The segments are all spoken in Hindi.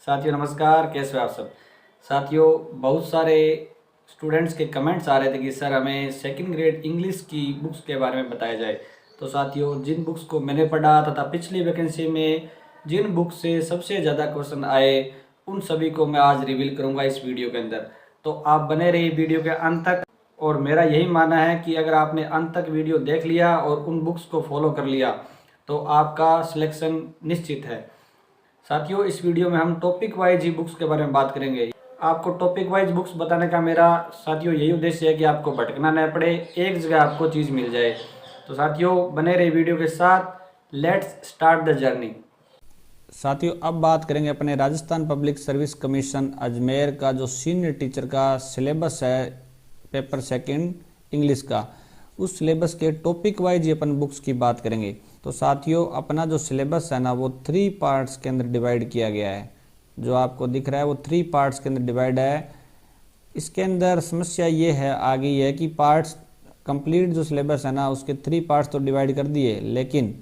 साथियों नमस्कार, कैसे हो आप सब। साथियों, बहुत सारे स्टूडेंट्स के कमेंट्स आ रहे थे कि सर हमें सेकंड ग्रेड इंग्लिश की बुक्स के बारे में बताया जाए। तो साथियों, जिन बुक्स को मैंने पढ़ा तथा पिछली वैकेंसी में जिन बुक्स से सबसे ज़्यादा क्वेश्चन आए उन सभी को मैं आज रिवील करूंगा इस वीडियो के अंदर। तो आप बने रहिए वीडियो के अंत तक। और मेरा यही मानना है कि अगर आपने अंत तक वीडियो देख लिया और उन बुक्स को फॉलो कर लिया तो आपका सिलेक्शन निश्चित है। साथियों, इस वीडियो में हम टॉपिक वाइज ही बुक्स के बारे में बात करेंगे। आपको टॉपिक वाइज बुक्स बताने का मेरा साथियों यही उद्देश्य है कि आपको भटकना न पड़े, एक जगह आपको चीज़ मिल जाए। तो साथियों, बने रहे वीडियो के साथ। Let's start the journey. साथियों, अब बात करेंगे अपने Rajasthan public service commission Ajmer का जो सीनियर टीचर का सिलेबस है पेपर सेकंड इंग्लिश का, उस सिलेबस के टॉपिक वाइज ही अपन बुक्स की बात करेंगे। तो साथियों, अपना जो सिलेबस है ना वो 3 पार्ट्स के अंदर डिवाइड किया गया है। जो आपको दिख रहा है वो 3 पार्ट्स के अंदर डिवाइड है। इसके अंदर समस्या ये है आ गई है कि पार्ट्स कंप्लीट जो सिलेबस है ना उसके 3 पार्ट्स तो डिवाइड कर दिए, लेकिन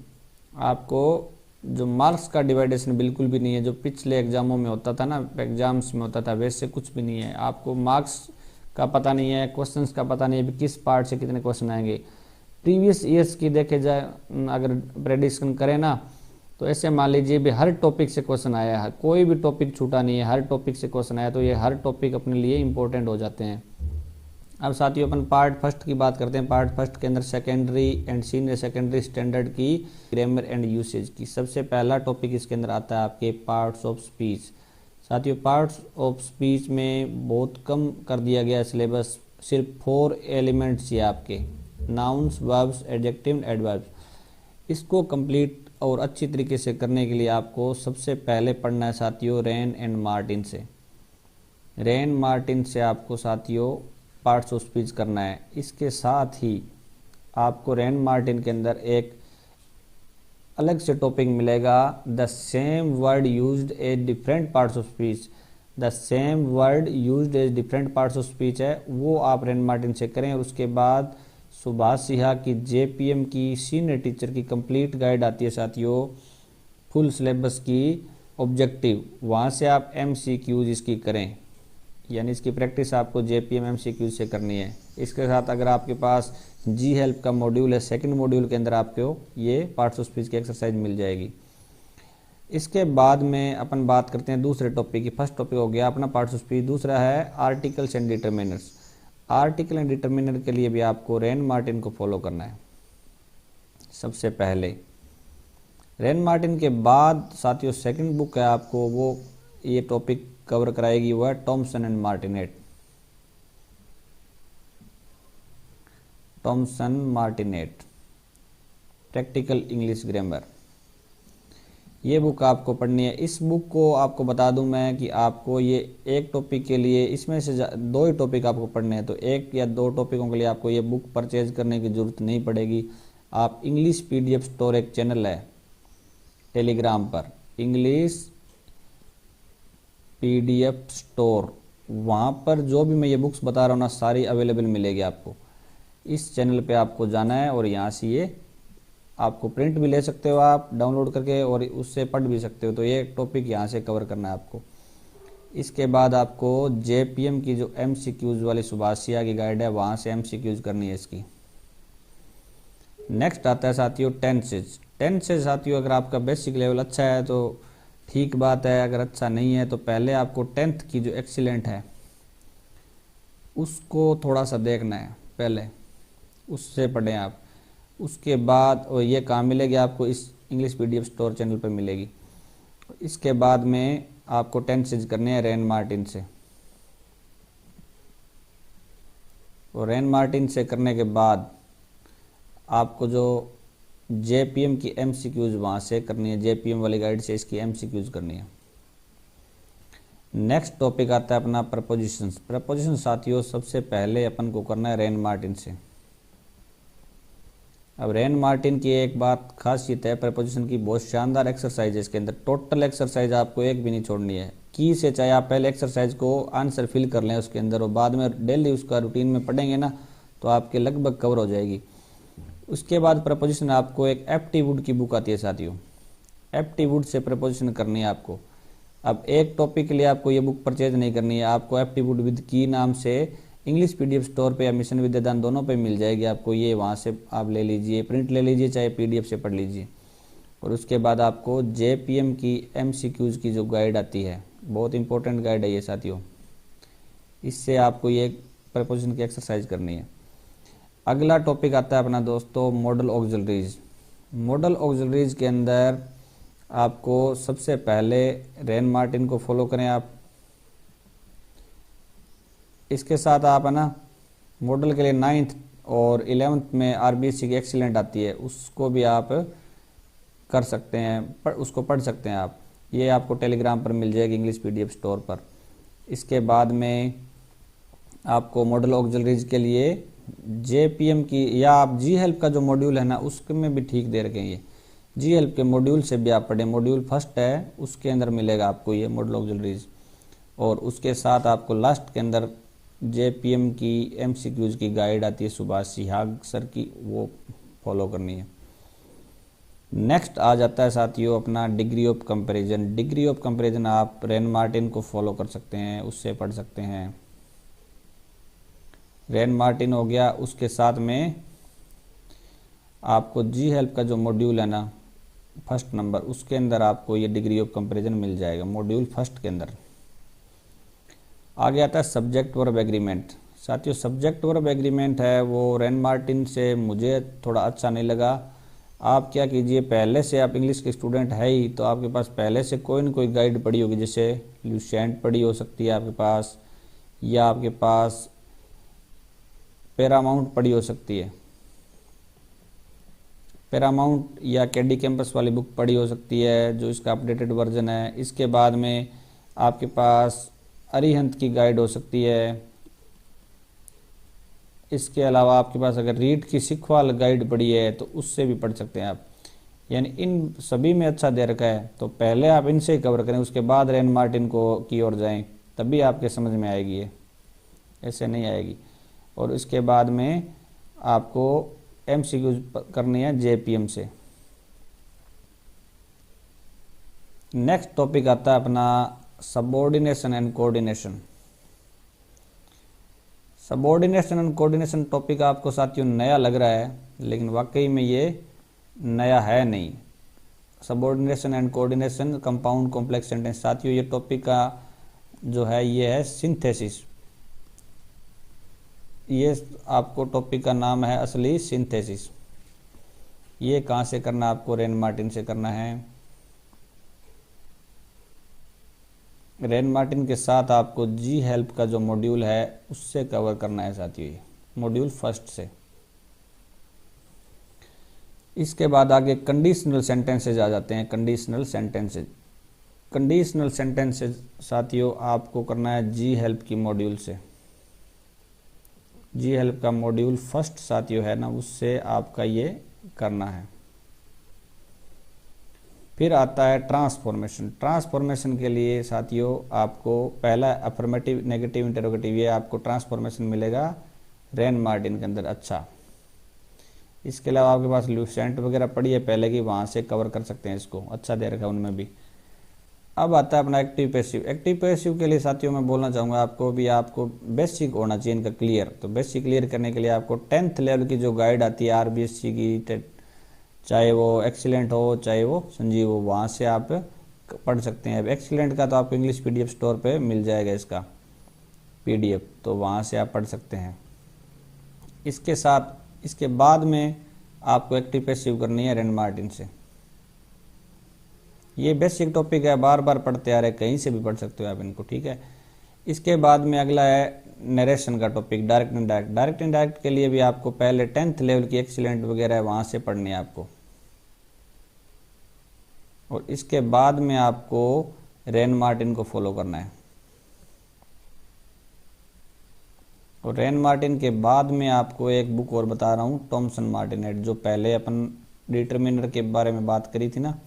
आपको जो मार्क्स का डिवाइडेशन बिल्कुल भी नहीं है। जो पिछले एग्जामों में होता था ना, एग्जाम्स में होता था, वैसे कुछ भी नहीं है। आपको मार्क्स का पता नहीं है, क्वेश्चंस का पता नहीं है किस पार्ट से कितने क्वेश्चन आएंगे। प्रीवियस ईयर्स की देखे जाए अगर प्रेडिक्शन करें ना, तो ऐसे मान लीजिए भी हर टॉपिक से क्वेश्चन आया है, कोई भी टॉपिक छूटा नहीं है, हर टॉपिक से क्वेश्चन आया, तो ये हर टॉपिक अपने लिए इंपॉर्टेंट हो जाते हैं। अब साथियों, अपन पार्ट फर्स्ट की बात करते हैं। पार्ट फर्स्ट के अंदर secondary and senior secondary standard की ग्रामर एंड यूसेज की सबसे पहला टॉपिक इसके अंदर आता है आपके पार्ट्स ऑफ स्पीच। साथियों, पार्ट्स ऑफ स्पीच में बहुत कम कर दिया गया सिलेबस, सिर्फ 4 एलिमेंट्स ही आपके, नाउन्स, वर्ब्स, एडजेक्टिव, एडवर्ब्स। इसको कंप्लीट और अच्छी तरीके से करने के लिए आपको सबसे पहले पढ़ना है साथियों रेन एंड मार्टिन से। रेन मार्टिन से आपको साथियों पार्ट्स ऑफ स्पीच करना है। इसके साथ ही आपको रेन मार्टिन के अंदर एक अलग से टॉपिक मिलेगा, the same word used as different parts of speech. The same word used as different parts of speech है, वो आप रेन मार्टिन से करें। और उसके बाद सुभाष सिहा की जेपीएम की सीनियर टीचर की कंप्लीट गाइड आती है साथियों, फुल सिलेबस की ऑब्जेक्टिव, वहाँ से आप एमसीक्यूज इसकी करें, यानी इसकी प्रैक्टिस आपको जेपीएम एमसीक्यूज से करनी है। इसके साथ अगर आपके पास जी हेल्प का मॉड्यूल है, सेकंड मॉड्यूल के अंदर आपको ये पार्ट्स ऑफ स्पीच की एक्सरसाइज मिल जाएगी। इसके बाद में अपन बात करते हैं दूसरे टॉपिक की। फर्स्ट टॉपिक हो गया अपना पार्ट्स ऑफ स्पीच, दूसरा है articles and determiners. Article and determiner के लिए भी आपको रेन मार्टिन को फॉलो करना है सबसे पहले। रेन मार्टिन के बाद साथियों सेकंड बुक है आपको, वो ये टॉपिक कवर कराएगी, वह Thomson and Martinet. Thomson Martinet practical English grammar, ये बुक आपको पढ़नी है। इस बुक को आपको बता दूं मैं कि आपको ये एक टॉपिक के लिए इसमें से 2 ही टॉपिक आपको पढ़ने हैं, तो 1 या 2 टॉपिकों के लिए आपको ये बुक परचेज करने की ज़रूरत नहीं पड़ेगी। आप इंग्लिश पीडीएफ स्टोर, एक चैनल है टेलीग्राम पर, इंग्लिश पीडीएफ स्टोर, वहाँ पर जो भी मैं ये बुक्स बता रहा हूँ ना सारी अवेलेबल मिलेगी आपको। इस चैनल पे आपको जाना है और यहाँ से ये आपको प्रिंट भी ले सकते हो आप डाउनलोड करके और उससे पढ़ भी सकते हो। तो ये टॉपिक यहाँ से कवर करना है आपको। इसके बाद आपको जेपीएम की जो एमसीक्यूज वाली सुभाष सिहा की गाइड है, वहाँ से एमसीक्यूज करनी है इसकी। नेक्स्ट आता है साथियों टेंसेज। टेंसेज साथियों, अगर आपका बेसिक लेवल अच्छा है तो ठीक बात है, अगर अच्छा नहीं है तो पहले आपको 10th की जो एक्सीलेंट है उसको थोड़ा सा देखना है, पहले उससे पढ़ें आप। उसके बाद और ये कहाँ मिलेगी आपको, इस इंग्लिश पीडीएफ स्टोर चैनल पर मिलेगी। इसके बाद में आपको टेंसेज करने हैं रेन मार्टिन से, और रेन मार्टिन से करने के बाद आपको जो जेपीएम की एमसीक्यूज वहाँ से करनी है, जेपीएम वाली गाइड से इसकी एमसीक्यूज करनी है। नेक्स्ट टॉपिक आता है अपना प्रपोजिशंस। प्रपोजिशन साथियों सबसे पहले अपन को करना है रेन मार्टिन से। अब रेन मार्टिन की एक बात खासियत है प्रपोजिशन की, बहुत शानदार एक्सरसाइज है इसके अंदर। टोटल एक्सरसाइज आपको एक भी नहीं छोड़नी है, की से चाहे आप पहले एक्सरसाइज को आंसर फिल कर लें उसके अंदर और बाद में डेली उसका रूटीन में पढ़ेंगे ना तो आपके लगभग कवर हो जाएगी। उसके बाद प्रपोजिशन आपको एक एप्टीवुड की बुक आती है साथियों, एप्टीवुड से प्रपोजिशन करनी है आपको। अब एक टॉपिक के लिए आपको ये बुक परचेज नहीं करनी है, आपको एप्टीट्यूड विद की नाम से इंग्लिश पीडीएफ स्टोर पे या मिशन विद्यादान दोनों पे मिल जाएगी आपको। ये वहाँ से आप ले लीजिए, प्रिंट ले लीजिए, चाहे पीडीएफ से पढ़ लीजिए। और उसके बाद आपको जेपीएम की एमसीक्यूज की जो गाइड आती है, बहुत इंपॉर्टेंट गाइड है ये साथियों, इससे आपको ये प्रपोजिशन की एक्सरसाइज करनी है। अगला टॉपिक आता है अपना दोस्तों मॉडल ऑक्सिलरीज। मॉडल ऑक्सिलरीज के अंदर आपको सबसे पहले रेन मार्टिन को फॉलो करें आप। इसके साथ आप है ना मॉडल के लिए 9th और 11th में आरबीएससी की एक्सीलेंट आती है, उसको भी आप कर सकते हैं, उसको पढ़ सकते हैं आप। ये आपको टेलीग्राम पर मिल जाएगी इंग्लिश पीडीएफ स्टोर पर। इसके बाद में आपको मॉडल ऑक्सिलरीज के लिए जेपीएम की या आप जी हेल्प का जो मॉड्यूल है ना उसमें भी ठीक दे रखे हैं। ये जी हेल्प के मॉड्यूल से भी आप पढ़ें, मॉड्यूल फर्स्ट है उसके अंदर मिलेगा आपको ये मॉडल ऑक्सिलरीज। और उसके साथ आपको लास्ट के अंदर जेपीएम की एमसीक्यूज की गाइड आती है सुभाष सिहाग सर की, वो फॉलो करनी है। नेक्स्ट आ जाता है साथियों अपना degree of comparison. Degree of comparison आप रेन मार्टिन को फॉलो कर सकते हैं, उससे पढ़ सकते हैं। रेन मार्टिन हो गया, उसके साथ में आपको जी हेल्प का जो मॉड्यूल है ना फर्स्ट नंबर, उसके अंदर आपको ये डिग्री ऑफ कंपैरिजन मिल जाएगा मॉड्यूल फर्स्ट के अंदर। आगे आता है सब्जेक्ट वर्ब एग्रीमेंट। साथियों सब्जेक्ट वर्ब एग्रीमेंट है वो रेन मार्टिन से मुझे थोड़ा अच्छा नहीं लगा। आप क्या कीजिए, पहले से आप इंग्लिश के स्टूडेंट है ही तो आपके पास पहले से कोई न कोई गाइड पड़ी होगी, जैसे ल्यूसेंट पड़ी हो सकती है आपके पास, या आपके पास पैरामाउंट पड़ी हो सकती है, पैरामाउंट या कैडी कैंपस वाली बुक पड़ी हो सकती है जो इसका अपडेटेड वर्जन है। इसके बाद में आपके पास अरिहंत की गाइड हो सकती है। इसके अलावा आपके पास अगर रीड की सिखवाल गाइड पड़ी है तो उससे भी पढ़ सकते हैं आप। यानी इन सभी में अच्छा दे रखा है, तो पहले आप इनसे ही कवर करें, उसके बाद रेन मार्टिन को की ओर जाएं, तभी आपके समझ में आएगी ये, ऐसे नहीं आएगी। और इसके बाद में आपको एमसीक्यूज करनी है जेपीएम से। नेक्स्ट टॉपिक आता है अपना subordination and coordination. Subordination and coordination topic आपको साथियों नया लग रहा है, लेकिन वाकई में ये नया है नहीं। Subordination and coordination compound complex sentence. साथियों ये टॉपिक का जो है ये है सिंथेसिस। ये आपको टॉपिक का नाम है असली सिंथेसिस। ये कहाँ से करना है आपको, रेन मार्टिन से करना है। रेन मार्टिन के साथ आपको जी हेल्प का जो मॉड्यूल है उससे कवर करना है साथियों, ये मॉड्यूल फर्स्ट से। इसके बाद आगे कंडीशनल सेंटेंसेज आ जाते हैं। कंडीशनल सेंटेंसेज, कंडीशनल सेंटेंसेज साथियों आपको करना है जी हेल्प की मॉड्यूल से। जी हेल्प का मॉड्यूल फर्स्ट साथियों है ना, उससे आपका ये करना है। फिर आता है ट्रांसफॉर्मेशन। ट्रांसफॉर्मेशन के लिए साथियों आपको पहला अफर्मेटिव, नेगेटिव, इंटरोगेटिव, ये आपको ट्रांसफॉर्मेशन मिलेगा रेन मार्टिन के अंदर। अच्छा, इसके अलावा आपके पास ल्यूसेंट वगैरह पड़ी है पहले की, वहाँ से कवर कर सकते हैं इसको, अच्छा दे रखा है उनमें भी। अब आता है अपना एक्टिव पैसिव। एक्टिव पैसिव के लिए साथियों मैं बोलना चाहूँगा आपको भी, आपको बेसिक होना चाहिए इनका क्लियर। तो बेसिक क्लियर करने के लिए आपको 10th लेवल की जो गाइड आती है आरबीएससी की, चाहे वो एक्सीलेंट हो चाहे वो संजीव हो, वहाँ से आप पढ़ सकते हैं। अब एक्सीलेंट का तो आपको इंग्लिश पीडीएफ स्टोर पे मिल जाएगा इसका पीडीएफ, तो वहाँ से आप पढ़ सकते हैं। इसके साथ इसके बाद में आपको एक्टिव पैसिव करनी है रेन मार्टिन से। ये बेसिक टॉपिक है, बार बार पढ़ते आ रहे, कहीं से भी पढ़ सकते हो आप इनको, ठीक है। इसके बाद में अगला है नरेशन का topic, direct indirect. Direct indirect के लिए भी आपको पहले 10th लेवल की एक्सीलेंट वगैरह है वहाँ से पढ़नी है आपको। और इसके बाद में आपको रेन मार्टिन को फॉलो करना है। और रेन मार्टिन के बाद में आपको एक बुक और बता रहा हूँ, टॉमसन मार्टिनेट, जो पहले अपन डिटरमिनर के बारे में बात करी थी ना,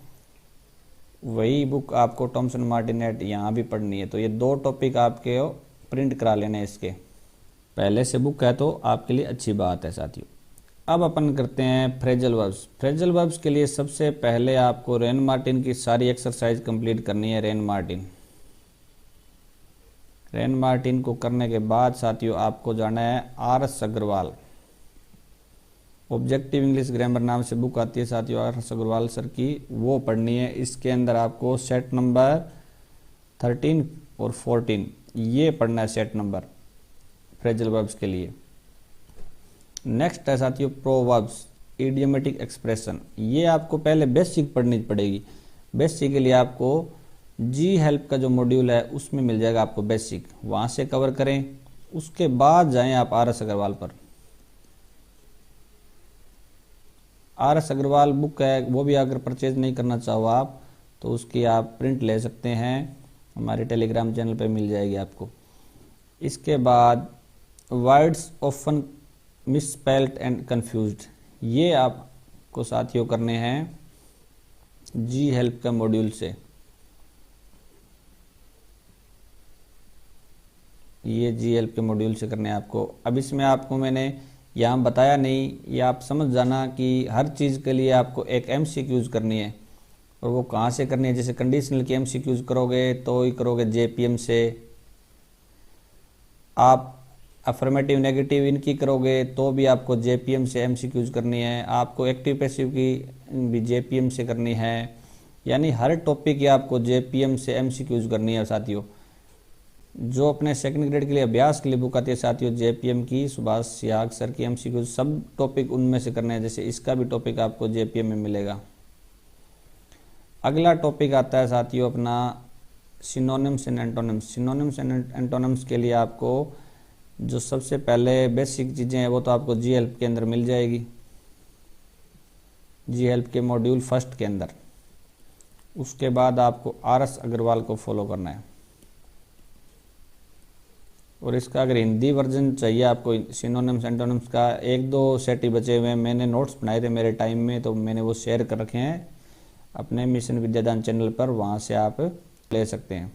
वही बुक आपको टॉमसन मार्टिनेट यहाँ भी पढ़नी है। तो ये दो टॉपिक आपके प्रिंट करा लेने इसके, पहले से बुक है तो आपके लिए अच्छी बात है साथियों। अब अपन करते हैं फ्रेजल वर्ब्स। फ्रेजल वर्ब्स के लिए सबसे पहले आपको रेन मार्टिन की सारी एक्सरसाइज कंप्लीट करनी है। रेन मार्टिन रैन मार्टिन को करने के बाद साथियों आपको जाना है RS Agrawal. Objective English grammar नाम से बुक आती है साथियों RS अग्रवाल सर की, वो पढ़नी है। इसके अंदर आपको सेट नंबर 13 और 14 ये पढ़ना है, सेट नंबर फ्रेजल वर्ब्स के लिए। नेक्स्ट है साथियों प्रोवर्ब्स, इडियोमेटिक एक्सप्रेशन। ये आपको पहले बेसिक पढ़नी पड़ेगी। बेसिक के लिए आपको जी हेल्प का जो मॉड्यूल है उसमें मिल जाएगा आपको बेसिक, वहाँ से कवर करें। उसके बाद जाएं आप RS अग्रवाल पर। RS अग्रवाल बुक है, वो भी अगर परचेज नहीं करना चाहो आप तो उसकी आप प्रिंट ले सकते हैं, हमारे टेलीग्राम चैनल पे मिल जाएगी आपको। इसके बाद words often misspelled and confused, ये आपको साथियों करने हैं जी हेल्प का मॉड्यूल से। ये जी हेल्प के मॉड्यूल से करने हैं आपको। अब इसमें आपको मैंने यहाँ बताया नहीं, ये आप समझ जाना कि हर चीज़ के लिए आपको एक MCQs करनी है, और वो कहाँ से करनी है। जैसे कंडीशनल की MCQs करोगे तो ही करोगे JPM से, आप अफर्मेटिव नेगेटिव इनकी करोगे तो भी आपको JPM से MCQs करनी है, आपको एक्टिव पैसिव की भी JPM से करनी है। यानी हर टॉपिक की आपको JPM से MCQs करनी है साथियों। जो अपने सेकंड ग्रेड के लिए अभ्यास के लिए बुक आती है साथियों JPM की, सुभाष सियाग सर की MCQs, सब टॉपिक उनमें से करने हैं। जैसे इसका भी टॉपिक आपको JPM में मिलेगा। अगला टॉपिक आता है साथियों अपना synonyms and antonyms. Synonyms and antonyms के लिए आपको जो सबसे पहले बेसिक चीज़ें हैं वो तो आपको जी हेल्प के अंदर मिल जाएगी, जी हेल्प के मॉड्यूल फर्स्ट के अंदर। उसके बाद आपको RS अग्रवाल को फॉलो करना है। और इसका अगर हिंदी वर्जन चाहिए आपको सिनोनिम्स एंटोनिम्स का, 1-2 सेट ही बचे हुए हैं, मैंने नोट्स बनाए थे मेरे टाइम में तो मैंने वो शेयर कर रखे हैं अपने मिशन विद्यादान चैनल पर, वहाँ से आप ले सकते हैं।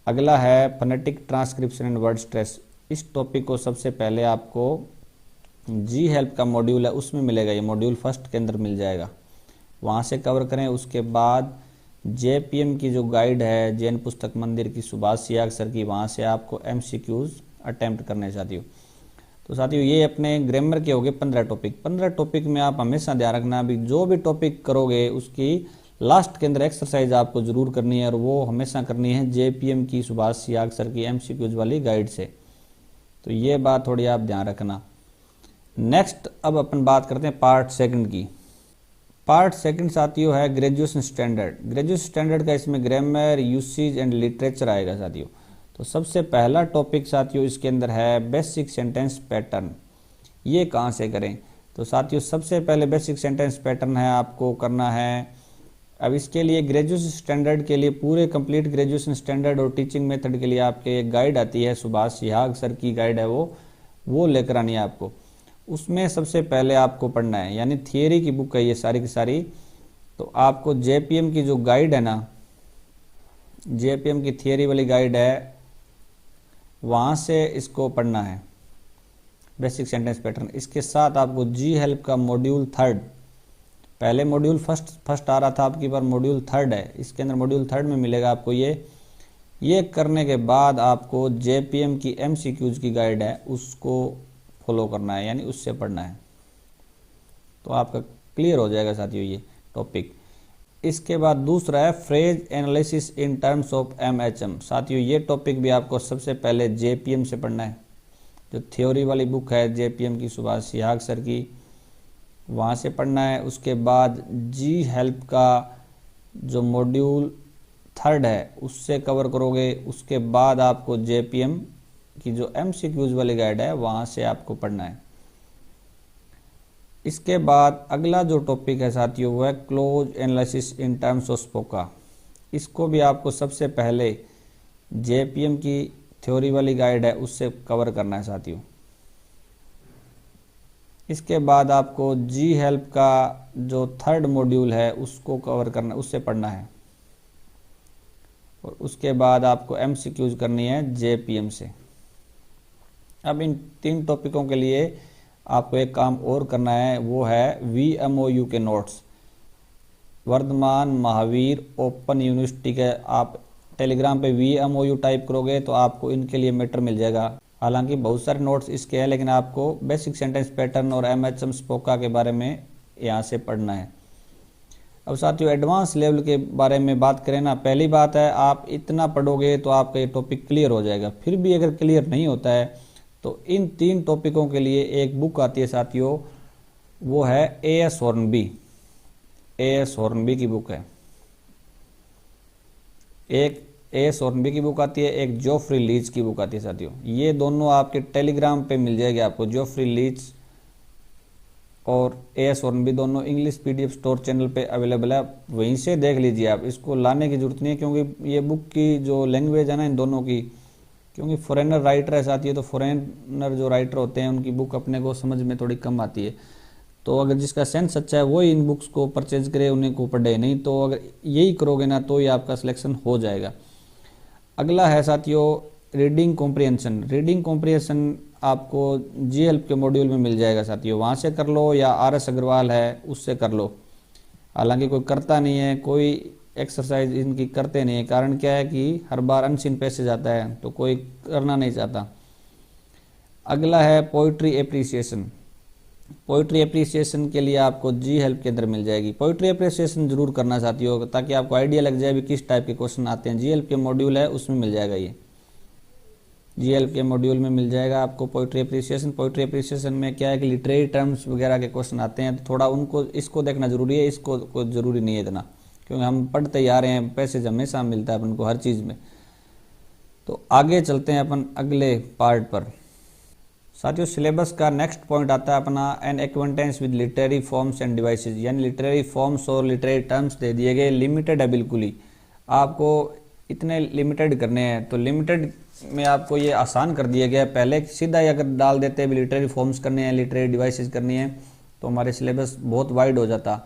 अगला है phonetic transcription and word stress. इस टॉपिक को सबसे पहले आपको जी हेल्प का मॉड्यूल है उसमें मिलेगा, ये मॉड्यूल फर्स्ट के अंदर मिल जाएगा, वहाँ से कवर करें। उसके बाद JPM की जो गाइड है जैन पुस्तक मंदिर की, सुभाष सियाग सर की, वहाँ से आपको MCQs अटेम्प्ट करने साथियों। तो साथियों ये अपने ग्रामर के हो गए 15 टॉपिक। 15 टॉपिक में आप हमेशा ध्यान रखना अभी जो भी टॉपिक करोगे उसकी लास्ट के अंदर एक्सरसाइज आपको जरूर करनी है, और वो हमेशा करनी है JPM की, सुभाष सियाग सर की MCQs वाली गाइड से। तो ये बात थोड़ी आप ध्यान रखना। नेक्स्ट अब अपन बात करते हैं पार्ट सेकंड की। पार्ट सेकंड साथियों है ग्रेजुएशन स्टैंडर्ड। ग्रेजुएशन स्टैंडर्ड का इसमें ग्रामर, यूसेज एंड लिटरेचर आएगा साथियों। तो सबसे पहला टॉपिक साथियों इसके अंदर है बेसिक सेंटेंस पैटर्न। ये कहाँ से करें? तो साथियों सबसे पहले बेसिक सेंटेंस पैटर्न है आपको करना है। अब इसके लिए ग्रेजुएशन स्टैंडर्ड के लिए पूरे कंप्लीट ग्रेजुएशन स्टैंडर्ड और टीचिंग मेथड के लिए आपके एक गाइड आती है, सुभाष सिहाग सर की गाइड है वो लेकर आनी है आपको। उसमें सबसे पहले आपको पढ़ना है, यानी थियरी की बुक है ये सारी की सारी। तो आपको JPM की जो गाइड है ना, JPM की थियरी वाली गाइड है, वहाँ से इसको पढ़ना है बेसिक सेंटेंस पैटर्न। इसके साथ आपको जी हेल्प का मॉड्यूल 3, पहले मॉड्यूल फर्स्ट आ रहा था आपकी बार, मॉड्यूल 3 है, इसके अंदर मॉड्यूल 3 में मिलेगा आपको ये करने के बाद आपको JPM की MCQs की गाइड है उसको फॉलो करना है, यानी उससे पढ़ना है। तो आपका क्लियर हो जाएगा साथियों ये टॉपिक। इसके बाद दूसरा है phrase analysis in terms of MHM। साथियों ये टॉपिक भी आपको सबसे पहले JPM से पढ़ना है। जो थ्योरी वाली बुक है JPM की, सुभाष सिहाग सर की, वहाँ से पढ़ना है। उसके बाद जी हेल्प का जो मॉड्यूल 3 है उससे कवर करोगे। उसके बाद आपको JPM की जो MCQs वाली गाइड है वहाँ से आपको पढ़ना है। इसके बाद अगला जो टॉपिक है साथियों वो है close analysis in terms of स्पोका। इसको भी आपको सबसे पहले JPM की थ्योरी वाली गाइड है उससे कवर करना है साथियों। इसके बाद आपको जी हेल्प का जो 3rd मॉड्यूल है उसको कवर करना, उससे पढ़ना है। और उसके बाद आपको MCQs करनी है JPM से। अब इन 3 टॉपिकों के लिए आपको एक काम और करना है, वो है VMOU के notes. Vardhman Mahaveer open university के आप टेलीग्राम पे VMOU टाइप करोगे तो आपको इनके लिए मैटर मिल जाएगा। हालांकि बहुत सारे नोट्स इसके हैं, लेकिन आपको बेसिक सेंटेंस पैटर्न और MHM स्पोका के बारे में यहाँ से पढ़ना है। अब साथियों एडवांस लेवल के बारे में बात करें ना, पहली बात है आप इतना पढ़ोगे तो आपका ये टॉपिक क्लियर हो जाएगा। फिर भी अगर क्लियर नहीं होता है तो इन 3 टॉपिकों के लिए एक बुक आती है साथियों, वो है AS हॉर्नबी। AS हॉर्नबी की बुक है, एक AS हॉर्नबी की बुक आती है, एक जोफ्री लीच की बुक आती है साथियों। ये दोनों आपके टेलीग्राम पे मिल जाएगी आपको, जोफ्री लीच और AS हॉर्नबी दोनों इंग्लिश PDF स्टोर चैनल पे अवेलेबल है, वहीं से देख लीजिए आप। इसको लाने की जरूरत नहीं है, क्योंकि ये बुक की जो लैंग्वेज है ना इन दोनों की, क्योंकि फॉरेनर राइटर है साथियों, तो फॉरेनर जो राइटर होते हैं उनकी बुक अपने को समझ में थोड़ी कम आती है। तो अगर जिसका सेंस अच्छा है वो इन बुक्स को परचेज करे, उन्हीं को पढ़े, नहीं तो अगर यही करोगे ना तो ही आपका सिलेक्शन हो जाएगा। अगला है साथियों रीडिंग कॉम्प्रिहेंशन। रीडिंग कॉम्प्रिहेंशन आपको जी हेल्प के मॉड्यूल में मिल जाएगा साथियों, वहाँ से कर लो या RS अग्रवाल है उससे कर लो। हालांकि कोई करता नहीं है, कोई एक्सरसाइज इनकी करते नहीं है, कारण क्या है कि हर बार अनसीन पैसेज आता है तो कोई करना नहीं चाहता। अगला है पोइट्री एप्रिसिएशन। पोइट्री एप्रिसिएशन के लिए आपको जी हेल्प के अंदर मिल जाएगी। पोइट्री एप्रिसिएशन जरूर करना साथियों, ताकि आपको आइडिया लग जाए भी किस टाइप के क्वेश्चन आते हैं। जी हेल्प के मॉड्यूल है उसमें मिल जाएगा, ये जी हेल्प के मॉड्यूल में मिल जाएगा आपको पोइट्री एप्रिसिएशन। पोइट्री एप्रिसिएशन में क्या है कि लिटरेरी टर्म्स वगैरह के क्वेश्चन आते हैं, तो थोड़ा उनको इसको देखना जरूरी है, इसको कोई ज़रूरी नहीं है इतना, क्योंकि हम पढ़ते ही आ रहे हैं, पैसेज हमेशा मिलता है अपन को हर चीज़ में। तो आगे चलते हैं अपन अगले पार्ट पर। साथियों सिलेबस का नेक्स्ट पॉइंट आता है अपना an acquaintance with literary forms and devices, यानी लिटरेरी फॉर्म्स और लिटरेरी टर्म्स दे दिए गए, लिमिटेड है बिल्कुल ही, आपको इतने लिमिटेड करने हैं। तो लिमिटेड में आपको ये आसान कर दिया गया है, पहले सीधा ही अगर डाल देते भी लिटरेरी फॉर्म्स करने हैं, लिटरेरी डिवाइसेस करनी है, तो हमारे सिलेबस बहुत वाइड हो जाता।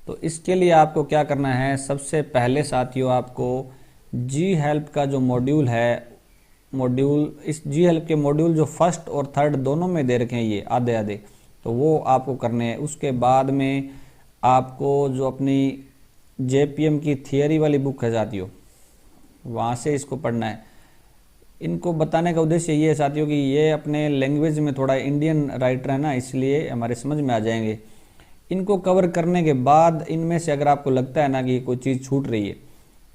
तो इसके लिए आपको क्या करना है, सबसे पहले साथियों आपको जी हेल्प का जो मॉड्यूल है, मॉड्यूल इस जी हेल्प के मॉड्यूल जो फर्स्ट और थर्ड दोनों में दे रखे हैं ये आधे आधे, तो वो आपको करने हैं। उसके बाद में आपको जो अपनी JPM की थियरी वाली बुक है साथियों, वहाँ से इसको पढ़ना है। इनको बताने का उद्देश्य ये है साथियों कि ये अपने लैंग्वेज में थोड़ा इंडियन राइटर है ना, इसलिए हमारे समझ में आ जाएंगे। इनको कवर करने के बाद इनमें से अगर आपको लगता है ना कि कोई चीज़ छूट रही है,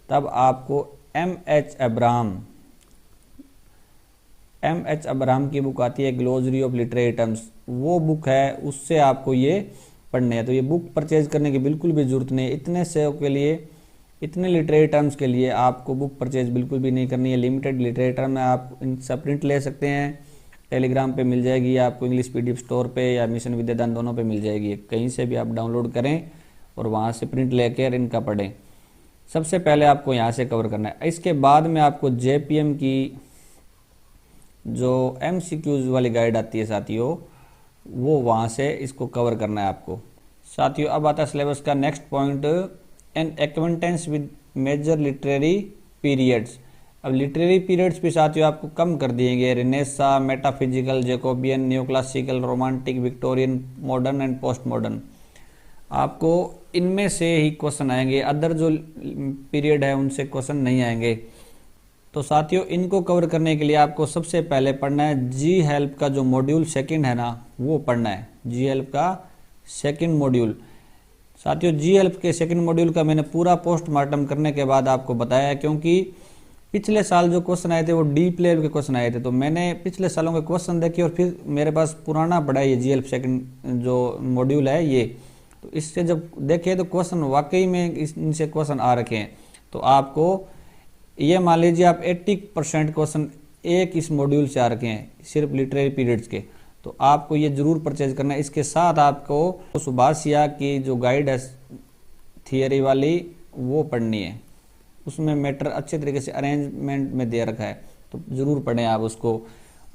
तब आपको M.H. अब्राहम की बुक आती है ग्लोसरी ऑफ लिटरेरी टर्म्स, वो बुक है, उससे आपको ये पढ़ने हैं। तो ये बुक परचेज करने की बिल्कुल भी जरूरत नहीं है, इतने सेव के लिए, इतने लिटरेरी टर्म्स के लिए आपको बुक परचेज बिल्कुल भी नहीं करनी है। लिमिटेड लिटरेरी टर्म है, आप इनसे प्रिंट ले सकते हैं, टेलीग्राम पे मिल जाएगी आपको, इंग्लिश PDF स्टोर पे या मिशन विद्यादान दोनों पे मिल जाएगी, कहीं से भी आप डाउनलोड करें और वहाँ से प्रिंट लेकर इनका पढ़ें। सबसे पहले आपको यहाँ से कवर करना है। इसके बाद में आपको JPM की जो MCQs वाली गाइड आती है साथियों, वो वहाँ से इसको कवर करना है आपको। साथियों अब आता है सिलेबस का next point, an acquaintance with major literary periods. अब लिटरेरी पीरियड्स भी साथियों आपको कम कर दिए गए, Renaissance, metaphysical, Jacobean, new classical, romantic, Victorian, modern and post modern. आपको इनमें से ही क्वेश्चन आएंगे, अदर जो पीरियड है उनसे क्वेश्चन नहीं आएंगे। तो साथियों इनको कवर करने के लिए आपको सबसे पहले पढ़ना है जी हेल्प का जो मॉड्यूल सेकंड है ना, वो पढ़ना है, जी हेल्प का सेकंड मॉड्यूल। साथियों जी हेल्प के सेकंड मॉड्यूल का मैंने पूरा पोस्टमार्टम करने के बाद आपको बताया, क्योंकि पिछले साल जो क्वेश्चन आए थे वो डीप लेवल के क्वेश्चन आए थे, तो मैंने पिछले सालों के क्वेश्चन देखे और फिर मेरे पास पुराना पड़ा है ये जी हेल्प सेकंड जो मॉड्यूल है ये, तो इससे जब देखे तो क्वेश्चन वाकई में इनसे क्वेश्चन आ रखे हैं। तो आपको ये मान लीजिए आप 80% क्वेश्चन एक इस मॉड्यूल से आ रखे हैं, सिर्फ लिटरेरी पीरियड्स के, तो आपको ये जरूर परचेज करना है। इसके साथ आपको सुभाषिया की जो गाइड है थियरी वाली वो पढ़नी है, उसमें मैटर अच्छे तरीके से अरेंजमेंट में दे रखा है, तो ज़रूर पढ़ें आप उसको।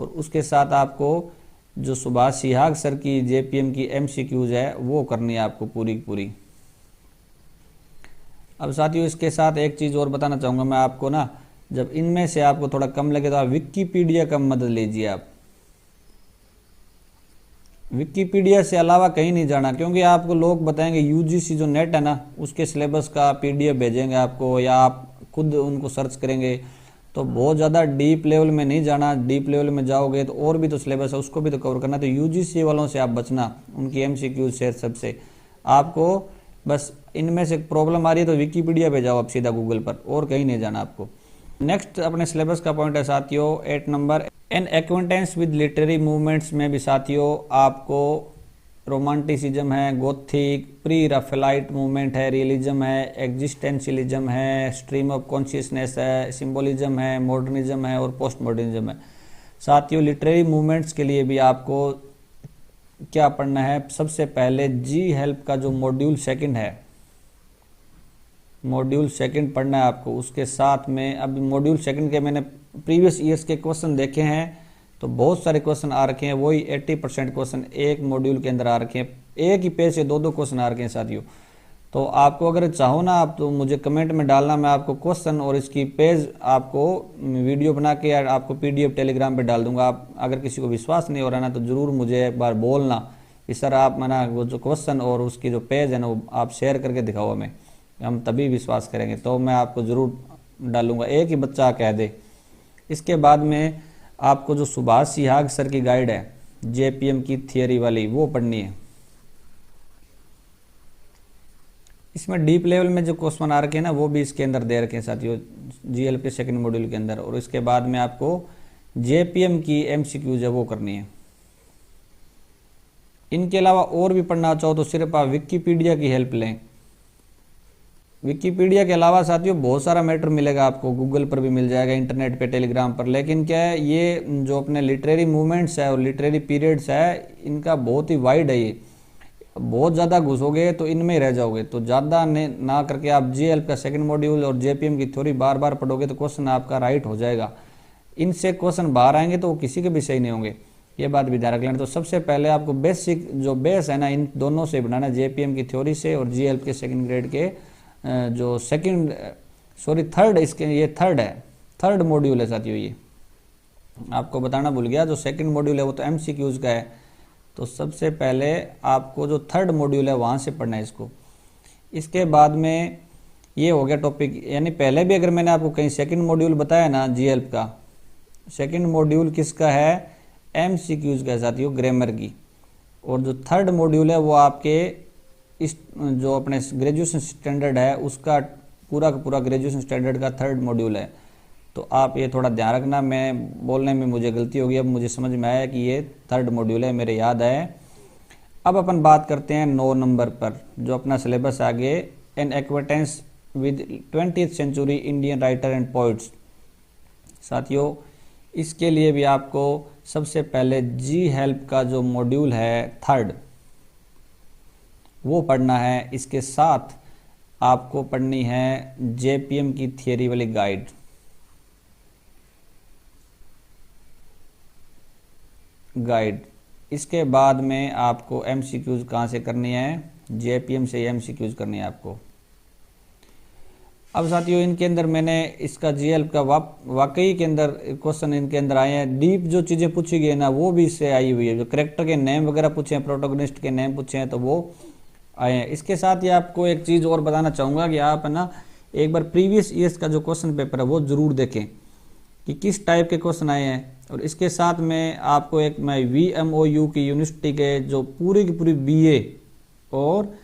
और उसके साथ आपको जो सुभाष सिहाग सर की JPM की MCQs है वो करनी है आपको पूरी पूरी। अब साथियों इसके साथ एक चीज़ और बताना चाहूँगा मैं आपको ना, जब इनमें से आपको थोड़ा कम लगे तो आप विकिपीडिया का मदद लीजिए। आप विकिपीडिया से अलावा कहीं नहीं जाना, क्योंकि आपको लोग बताएंगे UGC जो नेट है ना उसके सिलेबस का PDF भेजेंगे आपको, या आप खुद उनको सर्च करेंगे। तो बहुत ज़्यादा डीप लेवल में नहीं जाना, डीप लेवल में जाओगे तो और भी तो सिलेबस है उसको भी तो कवर करना। तो यूजीसी वालों से आप बचना, उनकी एमसीक्यू से सबसे। आपको बस इनमें से प्रॉब्लम आ रही है तो विकीपीडिया पे जाओ आप सीधा गूगल पर, और कहीं नहीं जाना आपको। नेक्स्ट अपने सिलेबस का पॉइंट है साथियों 8 number, an acquaintance with literary movements में भी साथियों आपको रोमांटिसिज्म है, गोथिक, प्री राफेलाइट मूवमेंट है, रियलिज्म है, एग्जिस्टेंशियलिज्म है, स्ट्रीम ऑफ कॉन्शियसनेस है, सिंबोलिज्म है, मॉडर्निज्म है और पोस्ट मॉडर्निज्म है। साथियों लिटरेरी मूवमेंट्स के लिए भी आपको क्या पढ़ना है, सबसे पहले जी हेल्प का जो मॉड्यूल सेकंड है, मॉड्यूल सेकंड पढ़ना है आपको। उसके साथ में अब मॉड्यूल सेकंड के मैंने प्रीवियस ईयर्स के क्वेश्चन देखे हैं तो बहुत सारे क्वेश्चन आ रखे हैं, वही 80% क्वेश्चन एक मॉड्यूल के अंदर आ रखे हैं, एक ही पेज से 2-2 क्वेश्चन आ रखे हैं साथियों। तो आपको अगर चाहो ना आप तो मुझे कमेंट में डालना, मैं आपको क्वेश्चन और इसकी पेज आपको वीडियो बना के या आपको पीडीएफ टेलीग्राम पे डाल दूंगा। आप अगर किसी को विश्वास नहीं हो रहा ना तो ज़रूर मुझे एक बार बोलना कि सर आप मना वो जो क्वेश्चन और उसकी जो पेज है ना वो आप शेयर करके दिखाओ हमें, हम तभी विश्वास करेंगे। तो मैं आपको ज़रूर डालूंगा, एक ही बच्चा कह दे। इसके बाद में आपको जो सुभाष सिहाग सर की गाइड है जेपीएम की थियरी वाली वो पढ़नी है। इसमें डीप लेवल में जो क्वेश्चन आ रखे हैं ना वो भी इसके अंदर दे रखे हैं साथियों, जीएल के सेकंड मॉड्यूल के अंदर। और इसके बाद में आपको जेपीएम की एमसीक्यूज है वो करनी है। इनके अलावा और भी पढ़ना चाहो तो सिर्फ आप विकिपीडिया की हेल्प लें। विकिपीडिया के अलावा साथियों बहुत सारा मैटर मिलेगा आपको, गूगल पर भी मिल जाएगा, इंटरनेट पे, टेलीग्राम पर। लेकिन क्या है ये जो अपने लिटरेरी मूवमेंट्स है और लिटरेरी पीरियड्स है इनका बहुत ही वाइड है, ये बहुत ज़्यादा घुसोगे तो इनमें ही रह जाओगे। तो ज़्यादा ना करके आप जीएल का सेकंड मॉड्यूल और जेपीएम की थ्योरी बार बार पढ़ोगे तो क्वेश्चन आपका राइट हो जाएगा। इनसे क्वेश्चन बाहर आएंगे तो वो किसी के भी सही नहीं होंगे, ये बात भी ध्यान रख लेना। तो सबसे पहले आपको बेसिक जो बेस है ना इन दोनों से बनाना, जेपीएम की थ्योरी से और जीएल के सेकेंड ग्रेड के जो थर्ड, इसके ये थर्ड है, थर्ड मॉड्यूल है साथियों। ये आपको बताना भूल गया, जो सेकंड मॉड्यूल है वो तो एमसीक्यूज का है। तो सबसे पहले आपको जो थर्ड मॉड्यूल है वहाँ से पढ़ना है इसको। इसके बाद में ये हो गया टॉपिक, यानी पहले भी अगर मैंने आपको कहीं सेकंड मॉड्यूल बताया ना जीएल का, सेकंड मॉड्यूल किसका है, एमसीक्यूज का है साथियों, ग्रामर की। और जो थर्ड मॉड्यूल है वो आपके इस जो अपने ग्रेजुएशन स्टैंडर्ड है उसका पूरा का पूरा ग्रेजुएशन स्टैंडर्ड का थर्ड मॉड्यूल है। तो आप ये थोड़ा ध्यान रखना, मैं बोलने में मुझे गलती होगी, अब मुझे समझ में आया कि ये थर्ड मॉड्यूल है, मेरे याद है। अब अपन बात करते हैं 9 नंबर पर, जो अपना सिलेबस आगे, an acquaintance with 20th century Indian writer and poets. साथियों इसके लिए भी आपको सबसे पहले जी हेल्प का जो मॉड्यूल है थर्ड वो पढ़ना है। इसके साथ आपको पढ़नी है जेपीएम की थियरी वाली गाइड। इसके बाद में आपको एमसीक्यूज कहाँ से करनी है, जेपीएम से एमसीक्यूज करनी है आपको। अब साथियों इनके अंदर मैंने इसका जीएल का वाकई के अंदर क्वेश्चन इनके अंदर आए हैं, डीप जो चीज़ें पूछी गई ना वो भी इससे आई हुई है। जो करेक्टर के नेम वगैरह पूछे हैं, प्रोटोगनिस्ट के नेम पूछे हैं तो वो आए हैं। इसके साथ ही आपको एक चीज़ और बताना चाहूँगा कि आप है ना एक बार प्रीवियस ईयर्स का जो क्वेश्चन पेपर है वो ज़रूर देखें कि किस टाइप के क्वेश्चन आए हैं। और इसके साथ में आपको एक मैं VMOU की यूनिवर्सिटी के जो पूरी की पूरी बीए और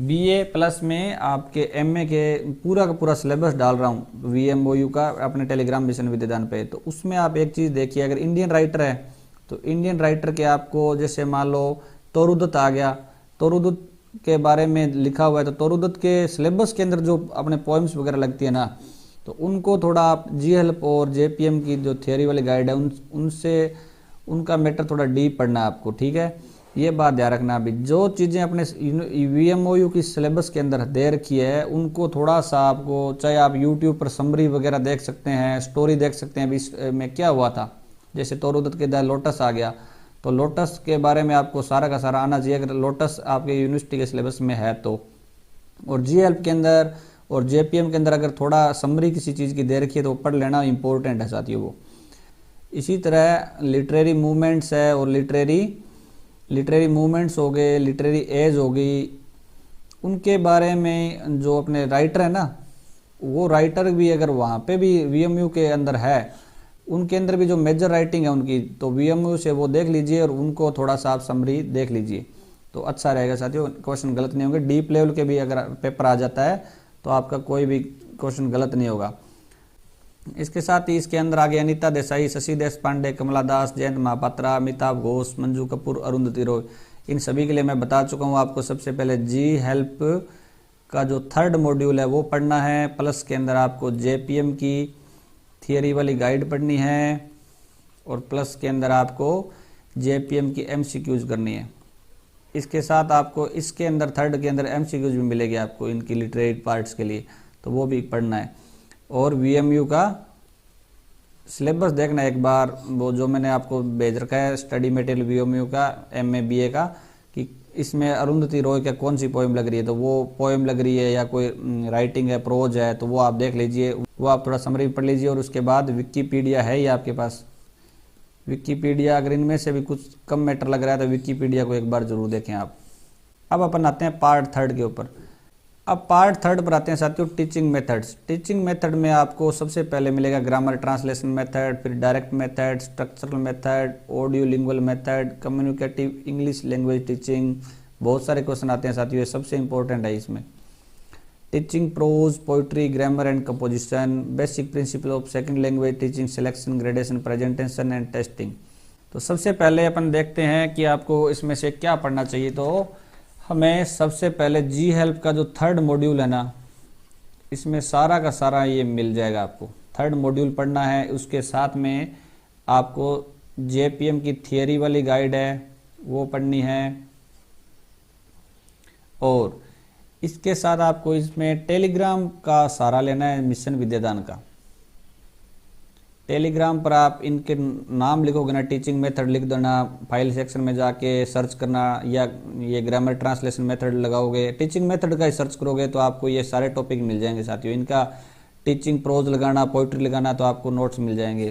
बीए प्लस में आपके एमए के पूरा का पूरा सिलेबस डाल रहा हूँ VMOU का अपने टेलीग्राम मिशन विद्यादान पे। तो उसमें आप एक चीज़ देखिए, अगर इंडियन राइटर है तो इंडियन राइटर के आपको जैसे मान लो तोरुदत्त आ गया, तोरुदत्त के बारे में लिखा हुआ है तो तोरुदत्त के सिलेबस के अंदर जो अपने पोएम्स वगैरह लगती है ना तो उनको थोड़ा आप जी हेल्प और जेपीएम की जो थियरी वाली गाइड है उनसे उनका मैटर थोड़ा डीप पढ़ना है आपको, ठीक है। ये बात ध्यान रखना, अभी जो चीज़ें अपने VMOU की सिलेबस के अंदर दे रखी है उनको थोड़ा सा आपको, चाहे आप यूट्यूब पर समरी वगैरह देख सकते हैं, स्टोरी देख सकते हैं अभी इसमें क्या हुआ था। जैसे तोरुदत्त के द लोटस आ गया तो लोटस के बारे में आपको सारा का सारा आना चाहिए अगर लोटस आपके यूनिवर्सिटी के सिलेबस में है तो। और जी हेल्प के अंदर और जेपीएम के अंदर अगर थोड़ा समरी किसी चीज़ की दे रखी है तो पढ़ लेना इंपॉर्टेंट है साथियों वो। इसी तरह लिटरेरी मूवमेंट्स है और लिटरेरी मूवमेंट्स हो गए, लिटरेरी एज हो गई, उनके बारे में जो अपने राइटर है ना वो राइटर भी अगर वहाँ पे भी वीएमयू के अंदर है, उनके अंदर भी जो मेजर राइटिंग है उनकी, तो वीएमयू से वो देख लीजिए और उनको थोड़ा सा आप समरी देख लीजिए तो अच्छा रहेगा साथियों। क्वेश्चन गलत नहीं होंगे। डीप लेवल के भी अगर पेपर आ जाता है तो आपका कोई भी क्वेश्चन गलत नहीं होगा। इसके साथ ही इसके अंदर आगे अनीता देसाई, शशि देशपांडे, कमला दास, जयंत महापात्रा, अमिताभ घोष, मंजू कपूर, अरुंधति रॉय, इन सभी के लिए मैं बता चुका हूँ आपको। सबसे पहले जी हेल्प का जो 3rd मॉड्यूल है वो पढ़ना है, प्लस के अंदर आपको जेपीएम की थियरी वाली गाइड पढ़नी है और प्लस के अंदर आपको जेपीएम की एमसीक्यूज करनी है। इसके साथ आपको इसके अंदर 3rd के अंदर एमसीक्यूज भी मिलेगी आपको इनकी लिटरेरी पार्ट्स के लिए, तो वो भी पढ़ना है। और वीएमयू का सिलेबस देखना एक बार, वो जो मैंने आपको भेज रखा है स्टडी मटेरियल वीएमयू का एमए बीए का, कि इसमें अरुंधति रॉय का कौन सी पोएम लग रही है, तो वो पोएम लग रही है या कोई राइटिंग है, प्रोज है, तो वो आप देख लीजिए, वो आप थोड़ा समरी पढ़ लीजिए। और उसके बाद विकिपीडिया है ही आपके पास, विकिपीडिया अगर इनमें से भी कुछ कम मैटर लग रहा है तो विकिपीडिया को एक बार जरूर देखें आप। अब अपन आते हैं पार्ट 3rd के ऊपर। अब पार्ट 3rd पर आते हैं साथियों टीचिंग मेथड्स। टीचिंग मेथड में आपको सबसे पहले मिलेगा ग्रामर ट्रांसलेशन मेथड, फिर direct method, structural method, audio lingual method, communicative English language teaching. बहुत सारे क्वेश्चन आते हैं साथियों, ये सबसे इंपॉर्टेंट है इसमें। Teaching prose, poetry, grammar and composition, basic principle of second language teaching, selection, gradation, presentation and testing. तो सबसे पहले अपन देखते हैं कि आपको इसमें से क्या पढ़ना चाहिए। तो हमें सबसे पहले जी हेल्प का जो 3rd मॉड्यूल है ना, इसमें सारा का सारा ये मिल जाएगा आपको। 3rd मॉड्यूल पढ़ना है, उसके साथ में आपको जेपीएम की थियरी वाली गाइड है वो पढ़नी है, और इसके साथ आपको इसमें टेलीग्राम का सहारा लेना है, मिशन विद्यादान का। टेलीग्राम पर आप इनके नाम लिखोगे ना, टीचिंग मेथड लिख देना, फाइल सेक्शन में जाके सर्च करना, या ये ग्रामर ट्रांसलेशन मेथड लगाओगे, टीचिंग मेथड का ही सर्च करोगे तो आपको ये सारे टॉपिक मिल जाएंगे साथियों। इनका टीचिंग प्रोज लगाना, पोइट्री लगाना, तो आपको नोट्स मिल जाएंगे,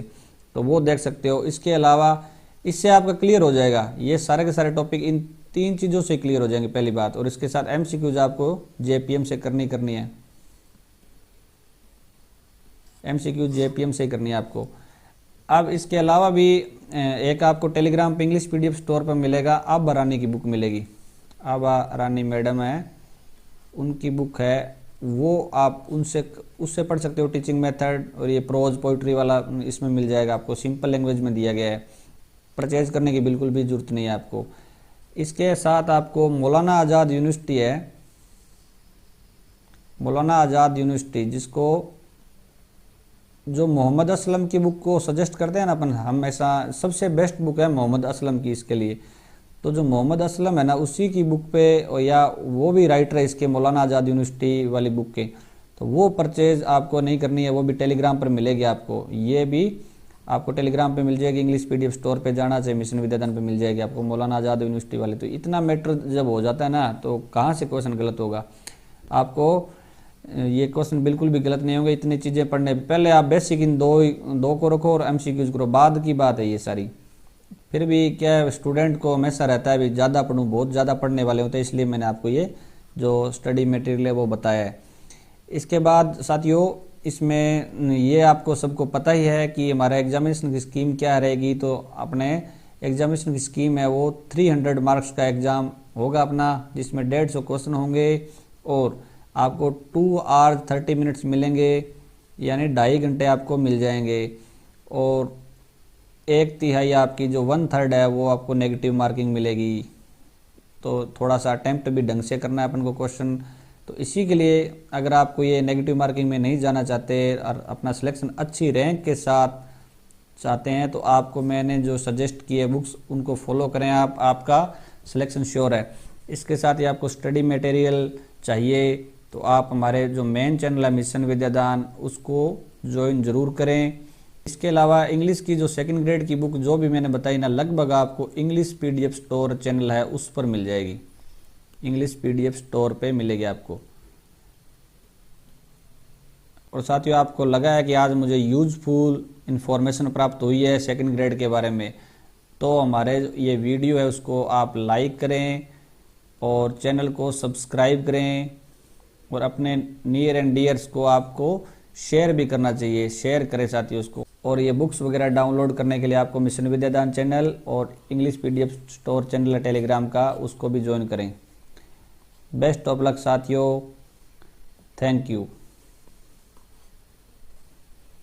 तो वो देख सकते हो। इसके अलावा इससे आपका क्लियर हो जाएगा, ये सारे के सारे टॉपिक इन 3 चीज़ों से क्लियर हो जाएंगे पहली बात। और इसके साथ एमसीक्यूज आपको जेपीएम से करनी है, एमसीक्यू जेपीएम से करनी है आपको। अब इसके अलावा भी एक आपको टेलीग्राम पे इंग्लिश पीडीएफ स्टोर पर मिलेगा, आभा रानी की बुक मिलेगी। आभा रानी मैडम है, उनकी बुक है, वो आप उससे पढ़ सकते हो टीचिंग मेथड। और ये प्रोज पोइट्री वाला इसमें मिल जाएगा आपको, सिंपल लैंग्वेज में दिया गया है, परचेज करने की बिल्कुल भी जरूरत नहीं है आपको। इसके साथ आपको मौलाना आज़ाद यूनिवर्सिटी है, मौलाना आज़ाद यूनिवर्सिटी, जिसको जो मोहम्मद असलम की बुक को सजेस्ट करते हैं ना अपन हमेशा, सबसे बेस्ट बुक है मोहम्मद असलम की इसके लिए। तो जो मोहम्मद असलम है ना, उसी की बुक पे, या वो भी राइटर है इसके मौलाना आज़ाद यूनिवर्सिटी वाली बुक के, तो वो परचेज आपको नहीं करनी है, वो भी टेलीग्राम पर मिलेगी आपको। ये भी आपको टेलीग्राम पे मिल जाएगी, इंग्लिश पीडीएफ स्टोर पे जाना चाहिए, मिशन विद्यादान पे मिल जाएगी आपको मौलाना आज़ाद यूनिवर्सिटी वाली। तो इतना मैटर जब हो जाता है ना, तो कहाँ से क्वेश्चन गलत होगा आपको, ये क्वेश्चन बिल्कुल भी गलत नहीं होंगे। इतनी चीज़ें पढ़ने पहले आप बेसिक इन दो को रखो और एमसीक्यूज करो, बाद की बात है ये सारी। फिर भी क्या है, स्टूडेंट को हमेशा रहता है भी ज़्यादा पढ़ूँ, बहुत ज़्यादा पढ़ने वाले होते हैं, इसलिए मैंने आपको ये जो स्टडी मटेरियल है वो बताया है। इसके बाद साथियों, इसमें ये आपको सबको पता ही है कि हमारा एग्जामिनेशन की स्कीम क्या रहेगी। तो अपने एग्जामिनेशन की स्कीम है वो 300 मार्क्स का एग्ज़ाम होगा अपना, जिसमें 150 क्वेश्चन होंगे और आपको 2 आवर्स 30 मिनट्स मिलेंगे, यानी 2.5 घंटे आपको मिल जाएंगे। और 1/3 आपकी जो 1/3 है वो आपको नेगेटिव मार्किंग मिलेगी। तो थोड़ा सा अटेम्प्ट भी ढंग से करना है अपन को क्वेश्चन। तो इसी के लिए अगर आपको ये नेगेटिव मार्किंग में नहीं जाना चाहते और अपना सिलेक्शन अच्छी रैंक के साथ चाहते हैं, तो आपको मैंने जो सजेस्ट किए बुक्स उनको फॉलो करें आप, आपका सिलेक्शन श्योर है। इसके साथ ही आपको स्टडी मटेरियल चाहिए तो आप हमारे जो मेन चैनल है मिशन विद्यादान, उसको ज्वाइन जरूर करें। इसके अलावा इंग्लिश की जो 2nd ग्रेड की बुक जो भी मैंने बताई ना, लगभग आपको इंग्लिश पीडीएफ स्टोर चैनल है उस पर मिल जाएगी, इंग्लिश पीडीएफ स्टोर पे मिलेगी आपको। और साथियों, आपको लगा है कि आज मुझे यूजफुल इंफॉर्मेशन प्राप्त हुई है 2nd ग्रेड के बारे में, तो हमारे ये वीडियो है उसको आप लाइक करें और चैनल को सब्सक्राइब करें और अपने नियर एंड डियर्स को आपको शेयर भी करना चाहिए, शेयर करें साथियों उसको। और ये बुक्स वगैरह डाउनलोड करने के लिए आपको मिशन विद्यादान चैनल और इंग्लिश पीडीएफ स्टोर चैनल है टेलीग्राम का, उसको भी ज्वाइन करें। बेस्ट ऑफ लक साथियों, थैंक यू।